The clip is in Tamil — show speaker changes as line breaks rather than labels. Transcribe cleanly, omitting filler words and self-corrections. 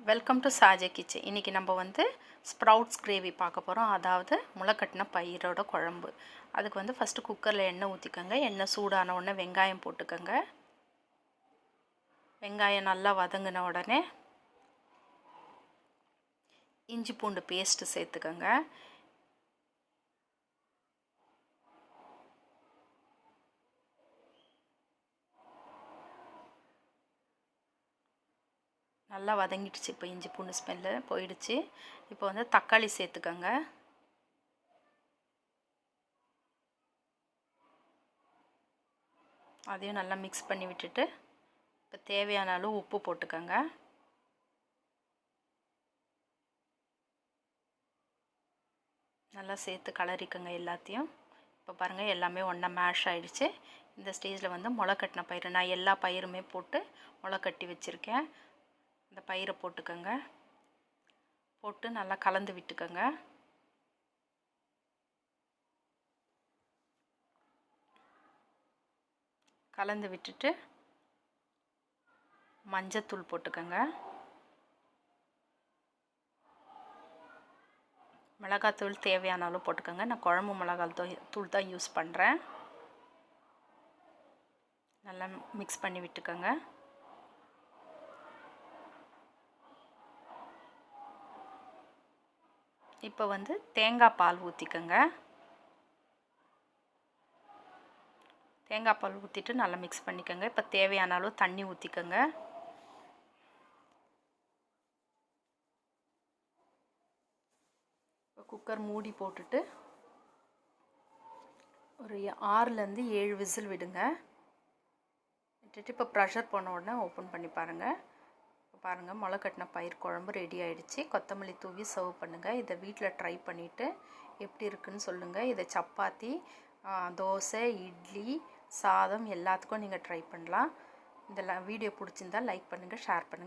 Welcome to சாஜே kitchen. இன்றைக்கி நம்ம வந்து ஸ்ப்ரவுட்ஸ் கிரேவி பார்க்க போகிறோம். அதாவது முளைக்கட்டின பயிரோட குழம்பு. அதுக்கு வந்து ஃபஸ்ட்டு குக்கரில் எண்ணெய் ஊற்றிக்கோங்க. எண்ணெய் சூடான உடனே வெங்காயம் போட்டுக்கோங்க. வெங்காயம் நல்லா வதங்கின உடனே இஞ்சி பூண்டு பேஸ்ட்டு சேர்த்துக்கோங்க. நல்லா வதங்கிடுச்சு. இப்போ இஞ்சி பூண்டு ஸ்மெல்லு போயிடுச்சு. இப்போ வந்து தக்காளி சேர்த்துக்கோங்க. அதையும் நல்லா மிக்ஸ் பண்ணி விட்டுட்டு இப்போ தேவையான அளவு உப்பு போட்டுக்கோங்க. நல்லா சேர்த்து கலரிக்கோங்க எல்லாத்தையும். இப்போ பாருங்கள், எல்லாமே ஒன்றா மேஷ் ஆகிடுச்சு. இந்த ஸ்டேஜில் வந்து முளைக்கட்டின பயிர், நான் எல்லா பயிருமே போட்டு முளைக்கட்டி வச்சுருக்கேன். இந்த பயிரை போட்டுக்கோங்க. போட்டு நல்லா கலந்து விட்டுக்கோங்க. கலந்து விட்டுட்டு மஞ்சத்தூள் போட்டுக்கோங்க. மிளகாத்தூள் தேவையான அளவு போட்டுக்கோங்க. நான் குழம்பு மிளகாத்தூள் தான் யூஸ் பண்ணுறேன். நல்லா மிக்ஸ் பண்ணி விட்டுக்கோங்க. இப்போ வந்து தேங்காய் பால் ஊற்றிக்கோங்க. தேங்காய் பால் ஊற்றிட்டு நல்லா மிக்ஸ் பண்ணிக்கோங்க. இப்போ தேவையான அளவு தண்ணி ஊற்றிக்கோங்க. இப்போ குக்கர் மூடி போட்டுட்டு ஒரு 6லேருந்து 7 விசில் விடுங்க. விட்டுட்டு இப்போ ப்ரெஷர் போன உடனே ஓப்பன் பண்ணி பாருங்கள். பாருங்கள், முளைக்கட்டின பயிர் குழம்பு ரெடி ஆகிடுச்சு. கொத்தமல்லி தூவி சர்வ் பண்ணுங்கள். இதை வீட்டில் ட்ரை பண்ணிவிட்டு எப்படி இருக்குன்னு சொல்லுங்கள். இதை சப்பாத்தி, தோசை, இட்லி, சாதம் எல்லாத்துக்கும் நீங்கள் ட்ரை பண்ணலாம். இந்த வீடியோ பிடிச்சிருந்தால் லைக் பண்ணுங்கள், ஷேர் பண்ணுங்கள்.